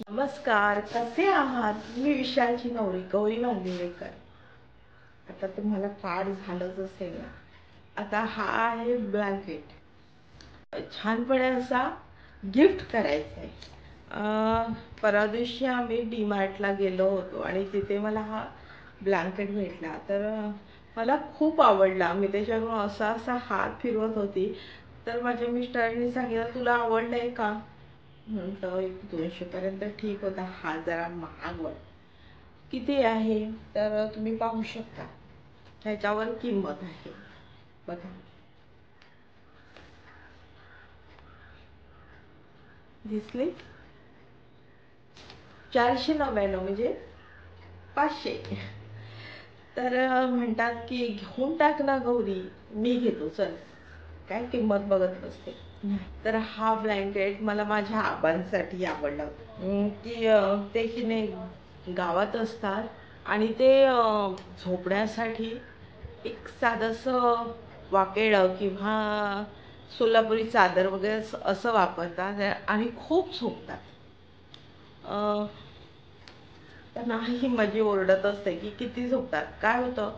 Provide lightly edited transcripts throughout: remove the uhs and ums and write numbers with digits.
नमस्कार, कसे आहात? मी विशालची नवरी गौरी मांजरेकर. आता तुम्हाला कार्ड झालंच असेल ना. आता हा आहे ब्लँकेट. छानपणे असा गिफ्ट करायचा आहे. परवा दिवशी आम्ही डीमार्टला गेलो होतो आणि तिथे मला हा ब्लँकेट भेटला. तर मला खूप आवडला. मी त्याच्याकडून असा असा हात फिरवत होती. तर माझ्या मिस्टरांनी सांगितलं, तुला आवडलंय का? म्हटलं 200 पर्यंत ठीक होता. हा जरा महाग वाट. किती आहे तर तुम्ही पाहू शकता. ह्याच्यावर किंमत आहे बघा. दिसली? 499 म्हणजे 500. तर म्हणतात की घेऊन टाक ना गौरी. मी घेतो चल, काय किंमत बघत बसते. तर हा ब्लँकेट मला माझ्या आबांसाठी आवडला की ते की नाही गावात असतात आणि ते झोपण्यासाठी एक साधंसं वाकेळं किंवा सोलापुरी चादर वगैरे असं वापरतात आणि खूप झोपतात. त्यांना ही माझी ओरडत असते की किती झोपतात. काय होतं,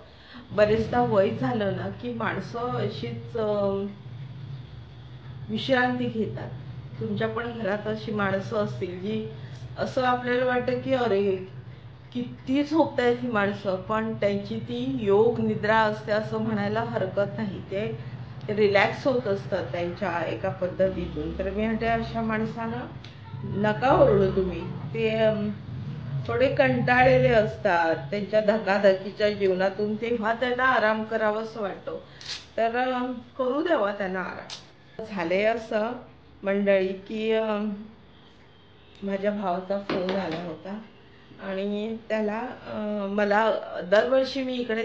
बरेचदा वय झालं ना की माणसं अशीच विश्रांती घेतात. तुमच्या पण घरात अशी माणसं असतील जी असं आपल्याला वाटतं की अरे किती झोपतायत ही माणसं, पण त्यांची ती योग निद्रा असते असं म्हणायला हरकत नाही. ते रिलॅक्स होत असतात त्यांच्या एका पद्धतीतून. तर मी म्हणते अशा माणसांना नका ओरडू तुम्ही. ते थोडे कंटाळलेले असतात त्यांच्या धकाधकीच्या जीवनातून, तेव्हा त्यांना आराम करावासं वाटतो. तर करू द्यावा त्यांना आराम. झाले असं मंडळी की माझ्या भावाचा फोन आला होता आणि त्याला मला दरवर्षी मी इकडे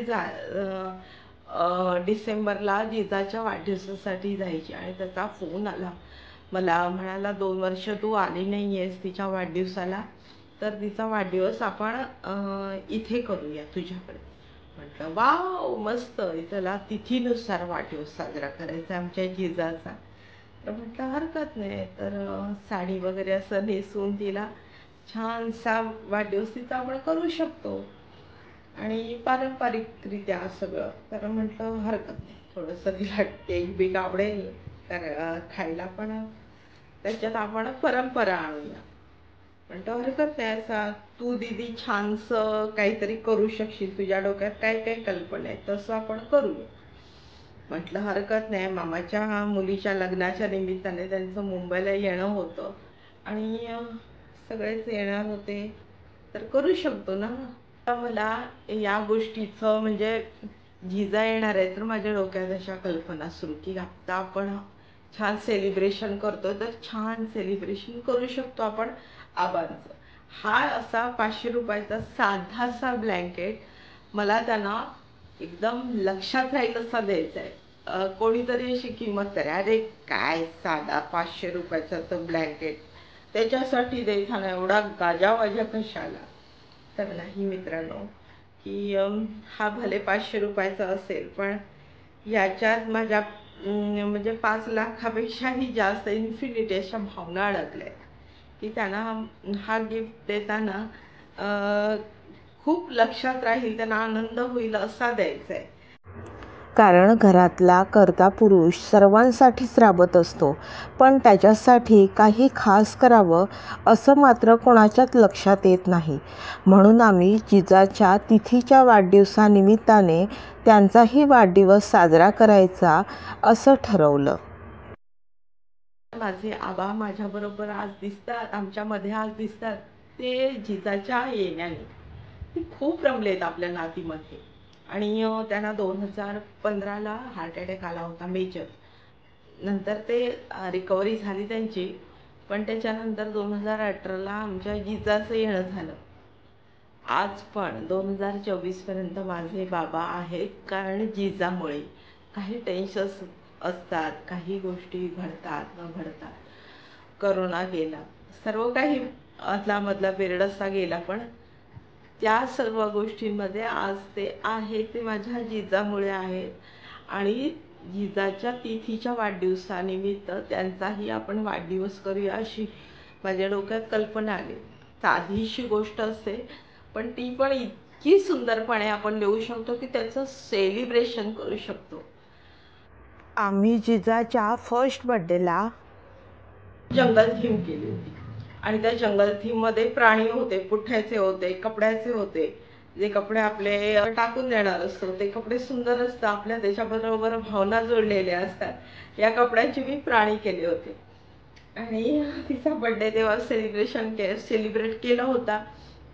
डिसेंबरला जिजाच्या वाढदिवसासाठी जायची आणि त्याचा फोन आला. मला म्हणाला 2 वर्ष तू आली नाही आहेस तिच्या वाढदिवसाला, तर तिचा वाढदिवस आपण इथे करूया तुझ्याकडे. म्हटलं वाव मस्त, त्याला तिथीनुसार वाढदिवस साजरा करायचा आमच्या जिजाचा. तर म्हटलं हरकत नाही. तर साडी वगैरे असं नेसून तिला छानसा वाढदिवस तिचा आपण करू शकतो आणि पारंपरिकरित्या सगळं. तर म्हटलं हरकत नाही, थोडंसं तिला केक बिक आवडेल तर खायला, पण त्याच्यात आपण परंपरा आणूया. म्हटलं हरकत नाही. असा तू दीदी छानसं काहीतरी करू शकशील, तुझ्या डोक्यात काय काय कल्पना आहे तसं आपण करूया. म्हटलं हरकत नाही. मामाच्या मुलीच्या लग्नाच्या निमित्ताने त्यांचं मुंबईला येणं होतं आणि सगळेच येणार होते, तर करू शकतो ना. मला या गोष्टीचं म्हणजे जिजा येणार आहे तर माझ्या डोक्यात अशा कल्पना सुरू की आता आपण छान सेलिब्रेशन करतो, तर छान सेलिब्रेशन करू शकतो आपण आबांचं. हा असा 500 रुपयाचा साधासा ब्लँकेट मला त्यांना एकदम लक्षात राहील असा द्यायचा आहे. कोणीतरी अशी किंमत करे, अरे काय साधा 500 रुपयाचा तो ब्लँकेट, त्याच्यासाठी द्यायचा ना एवढा गाजावाजा कशाला. तर नाही मित्रांनो, की हा भले 500 रुपयाचा असेल पण याच्यात माझ्या म्हणजे 5 लाखापेक्षाही जास्त इन्फिनिटी अशा भावना अडकल्या की त्यांना हा गिफ्ट देताना खूप लक्षात राहील, त्यांना आनंद होईल असा द्यायचा आहे. कारण घरातला कर्ता पुरुष सर्वांसाठीच राबत असतो, पण त्याच्यासाठी काही खास करावं असं मात्र कोणाच्याच लक्षात येत नाही. म्हणून आम्ही जिजाच्या तिथीच्या वाढदिवसानिमित्ताने त्यांचाही वाढदिवस साजरा करायचा असं ठरवलं. माझे आबा माझ्याबरोबर आज दिसतात, आमच्यामध्ये आज दिसतात, ते जिजाच्या येण्याने. ते खूप रमलेत आपल्या नातीमध्ये. आणि त्यांना 2015ला हार्ट अटॅक आला होता मेजर. नंतर ते रिकव्हरी झाली त्यांची, पण त्याच्यानंतर 2018ला आमच्या जिजाचं येणं झालं. आज पण 2024 पर्यंत माझे बाबा आहेत, कारण जिजामुळे. काही टेन्शन्स असतात, काही गोष्टी घडतात न घडतात. करोना गेला, सर्व काही अदला मधला पिरियड असा गेला, पण त्या सर्व गोष्टींमध्ये आज ते आहे ते माझ्या जिजामुळे आहेत. आणि जिजाच्या तिथीच्या वाढदिवसानिमित्त त्यांचाही आपण वाढदिवस करूया अशी माझ्या डोक्यात कल्पना आली. साधीशी गोष्ट असते, पण ती पण इतकी सुंदरपणे आपण लिहू शकतो की त्याचं सेलिब्रेशन करू शकतो. आम्ही जिजाच्या फर्स्ट बर्थडेला जंगल थीम केली होती आणि त्या जंगल थीम मध्ये प्राणी होते, पुठ्याचे होते, कपड्याचे होते. जे कपडे आपले टाकून देणार असतो ते कपडे सुंदर असतात, आपल्या त्याच्याबरोबर भावना जोडलेल्या असतात. या कपड्यांची मी प्राणी केले होते आणि तिचा बर्थडे तेव्हा सेलिब्रेट केला होता.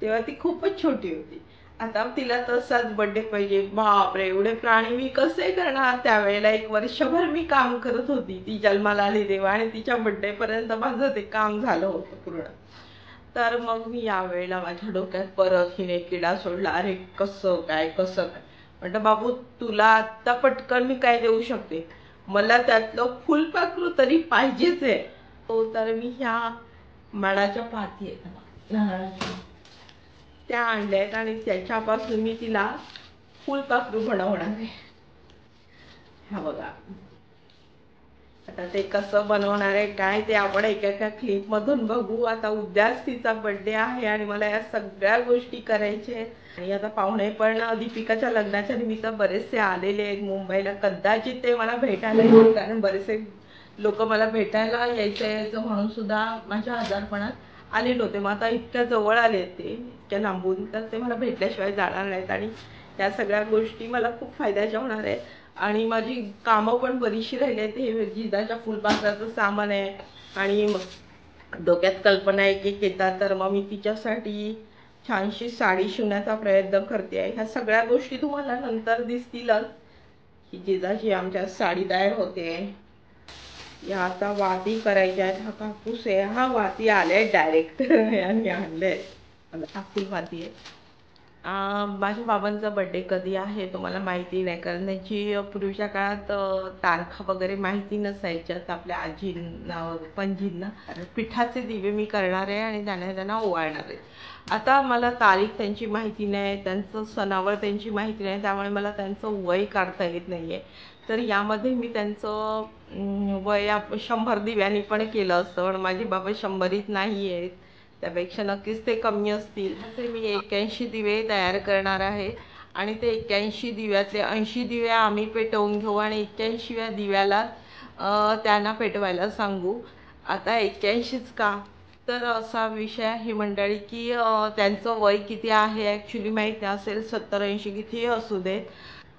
तेव्हा ती खूपच छोटी होती. आता तिला तसाच बर्थडे पाहिजे. बापरे, एवढे प्राणी मी कसे करणार? त्यावेळेला 1 वर्षभर मी काम करत होती. ती जन्माला आली तेव्हा आणि तिच्या बर्थडे पर्यंत माझं ते काम झालं होतं पूर्ण. तर मग मी यावेळेला माझ्या डोक्यात परत हिने किडा सोडला. अरे कसं काय म्हटलं, बाबू तुला आता पटकन मी काय देऊ शकते, मला त्यातलं फुलपाखरू तरी पाहिजेच आहे. तर मी ह्या माडाच्या पाती आहेत त्या आणल्या आहेत आणि त्याच्यापासून मी तिला फुलपाखरू बनवणार आहे. हा बघा, आता ते कसं बनवणार आहे काय ते आपण एका क्लिप मधून बघू. आता उद्याच तिचा बर्थडे आहे आणि मला या सगळ्या गोष्टी करायच्या आहेत. आणि आता पाहुणे पण दीपिकाच्या लग्नाच्या निमित्त बरेचसे आलेले आहेत मुंबईला. कदाचित ते मला भेटायला येईल, कारण बरेचसे लोक मला भेटायला यायचं म्हणून सुद्धा माझ्या आजारपणात आले नव्हते. मग आता इतक्या जवळ आले ते, इतक्या लांबून, तर ते मला भेटल्याशिवाय जाणार नाहीत. आणि या सगळ्या गोष्टी मला खूप फायद्याच्या होणार आहेत. आणि माझी कामं पण बरीचशी राहिली आहेत. हे जिजाच्या फुलपाखराचं सामान आहे आणि डोक्यात कल्पना एक येतात, तर मग मी तिच्यासाठी छानशी साडी शिवण्याचा प्रयत्न करते आहे. ह्या सगळ्या गोष्टी तुम्हाला नंतर दिसतीलच की जिजाची आमच्या साडी तयार होते. या आता वाती करायच्या आहेत. हा कापूस आहे, हा वाती आले डायरेक्ट आणि आणले. हा फुलवाती आहे. माझ्या बाबांचा बर्थडे कधी आहे तुम्हाला माहिती नाही, कारण त्यांची पूर्वीच्या काळात तारखा वगैरे माहिती नसायच्यात आपल्या आजींना पणजींना. पिठाचे दिवे मी करणार आहे आणि त्यांना ओवाळणार आहे. आता मला तारीख त्यांची माहिती नाही, त्यांचं सणावर त्यांची माहिती नाही, त्यामुळे मला त्यांचं वय काढता येत नाही आहे. तर यामध्ये मी त्यांचं वय 100 दिव्यांनी पण केलं असतं, पण माझे बाबा 100रीत नाही आहेत, त्यापेक्षा नक्कीच ते कमी असतील. ते मी 81 दिवे तयार करणार आहे आणि ते 81 दिव्यातले 80 दिवे आम्ही पेटवून घेऊ आणि 81व्या दिव्याला त्यांना पेटवायला सांगू. आता 81च का, तर असा विषय आहे मंडळी की त्यांचं वय किती आहे ॲक्च्युली माहीत असेल, 70-80 कितीही असू देत.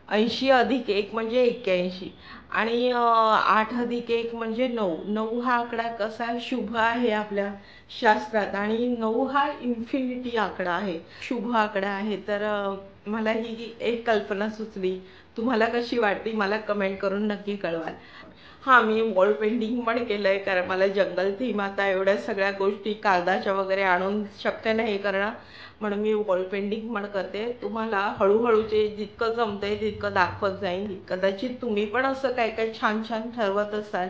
80 + 1 म्हणजे 81 आणि 8 + 1 म्हणजे 9. 9 हा आकडा कसा शुभ आहे आपल्या शास्त्रात आणि 9 हा इन्फिनिटी आकडा आहे, शुभ आकडा आहे. तर मला ही एक कल्पना सुचली. तुम्हाला कशी वाटली मला कमेंट करून नक्की कळवाल. हां, मी वॉल पेंटिंग पण केलं आहे, कारण मला जंगल थीम आता एवढ्या सगळ्या गोष्टी कागदाच्या वगैरे आणून शक्य नाही करणं, म्हणून मी वॉल पेंटिंग पण करते. तुम्हाला हळूहळूचे जितकं जमतंय तितकं दाखवत जाईन. कदाचित तुम्ही पण असं काय काय छान छान ठरवत असाल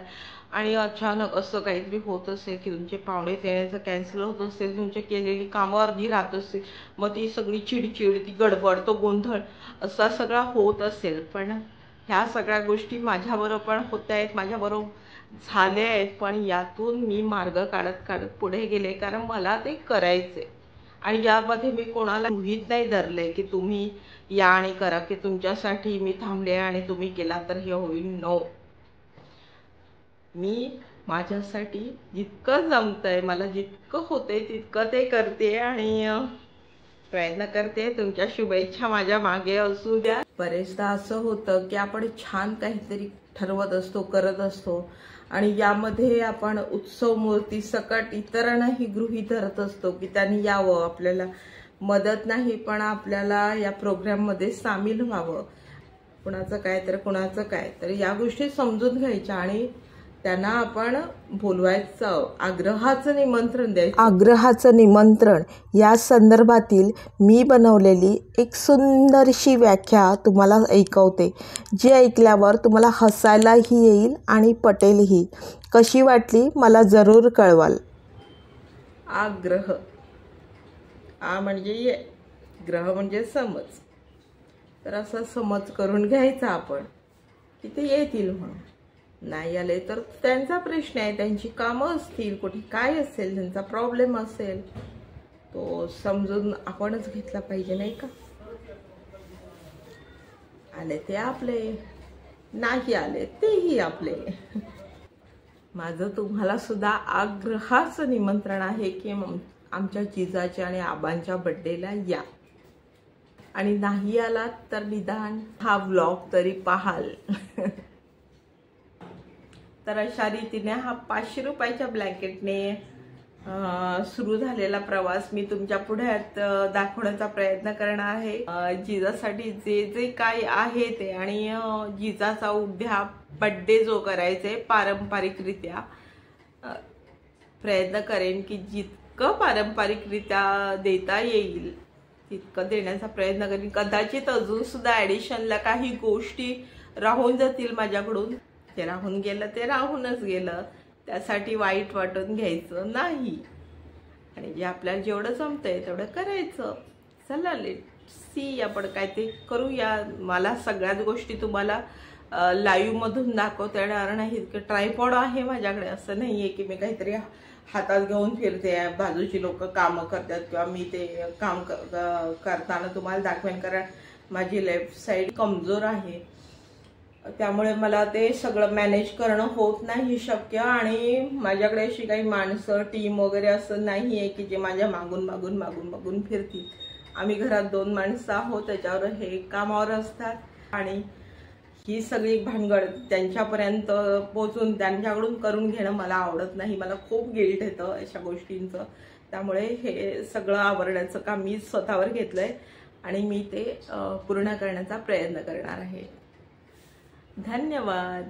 आणि अचानक असं काहीतरी होत असेल की तुमचे पाहुणे येण्याचं कॅन्सल होत असेल, तुमची केलेली कामं अर्धी राहत असेल, मग ती सगळी चिडचिड, ती गडबड, तो गोंधळ असा सगळा होत असेल. पण ह्या सगळ्या गोष्टी माझ्याबरोबर पण होत आहेत, माझ्याबरोबर झाल्या आहेत. पण यातून मी मार्ग काढत काढत पुढे गेले, कारण मला ते करायचे. आणि यामध्ये मी कोणाला गृहीत नाही धरले की तुम्ही या आणि करा, की तुमच्यासाठी मी थांबले आणि तुम्ही केला तर हे होईल. नो, मी माझ्यासाठी जितकं जमतंय, मला जितकं होतंय तितकं ते करते आणि प्रयत्न करते. तुमच्या शुभेच्छा माझ्या मागे असू द्या. बरेचदा असं होतं की आपण छान काहीतरी ठरवत असतो, करत असतो आणि यामध्ये आपण उत्सव मूर्ती सकट इतरांनाही गृहीत धरत असतो की त्यांनी यावं, आपल्याला मदत नाही पण आपल्याला या प्रोग्राममध्ये सामील व्हावं. कुणाचं काय तर कुणाचं काय, तर या गोष्टी समजून घ्यायच्या आणि त्यांना आपण बोलवायचं, आग्रहाचं निमंत्रण द्यायचं. आग्रहाचं निमंत्रण या संदर्भातील मी बनवलेली एक सुंदरशी व्याख्या तुम्हाला ऐकवते, जी ऐकल्यावर तुम्हाला हसायलाही येईल आणि पटेलही. कशी वाटली मला जरूर कळवाल. आग्रह, आ म्हणजे ये, ग्रह म्हणजे समज. तर असा समज करून घ्यायचा आपण की ते येतील म्हणून. नाही आले तर त्यांचा प्रश्न आहे, त्यांची कामं असतील, कुठे काय असेल, त्यांचा प्रॉब्लेम असेल. तो समजून आपणच घेतला पाहिजे, नाही का? आले ते आपले, नाही आले तेही आपले. माझं तुम्हाला सुद्धा आग्रहाचं निमंत्रण आहे की आमच्या जिजाच्या आणि आबांच्या बर्थडेला या, आणि नाही आलात तर निदान हा व्लॉग तरी पाहाल. तर अशा रीतीने हा 500 रुपयाच्या ब्लँकेटने सुरू झालेला प्रवास मी तुमच्या पुढे दाखवण्याचा प्रयत्न करणार आहे. जिजासाठी जे जे काय आहे ते, आणि जिजाचा उद्या बर्थडे जो करायचे पारंपरिकरित्या प्रयत्न करेन की जितकं पारंपरिकरित्या देता येईल तितकं देण्याचा प्रयत्न करेन. कदाचित अजून सुद्धा ॲडिशनला काही गोष्टी राहून जातील माझ्याकडून. ते राहून गेलं ते राहूनच गेलं, त्यासाठी वाईट वाटून घ्यायचं नाही, आणि जे आपल्याला जेवढं जमतंय तेवढं करायचं. चला लेट्स सी, आपण काय ते करूया. मला सगळ्याच गोष्टी तुम्हाला लाईव्ह मधून दाखवता येणार नाहीत. ट्रायपॉड आहे माझ्याकडे, असं नाहीये की मी काहीतरी हातात घेऊन फिरते, बाजूची लोक कामं करतात किंवा मी ते काम करताना तुम्हाला दाखवेन, कारण माझी लेफ्ट साईड कमजोर आहे, त्यामुळे मला ते सगळं मॅनेज करणं होत नाही शक्य. आणि माझ्याकडे अशी काही माणसं टीम वगैरे असं नाही आहे की जे माझ्या मागून मागून मागून मागून फिरतील. आम्ही घरात 2 माणसं आहोत, त्याच्यावर हे कामावर असतात, आणि ही सगळी भानगड त्यांच्यापर्यंत पोहोचून त्यांच्याकडून करून घेणं मला आवडत नाही. मला खूप गिल्ट येतं अशा गोष्टींचं, त्यामुळे हे सगळं आवरण्याचं काम मी स्वतःवर घेतलंय आणि मी ते पूर्ण करण्याचा प्रयत्न करणार आहे. धन्यवाद.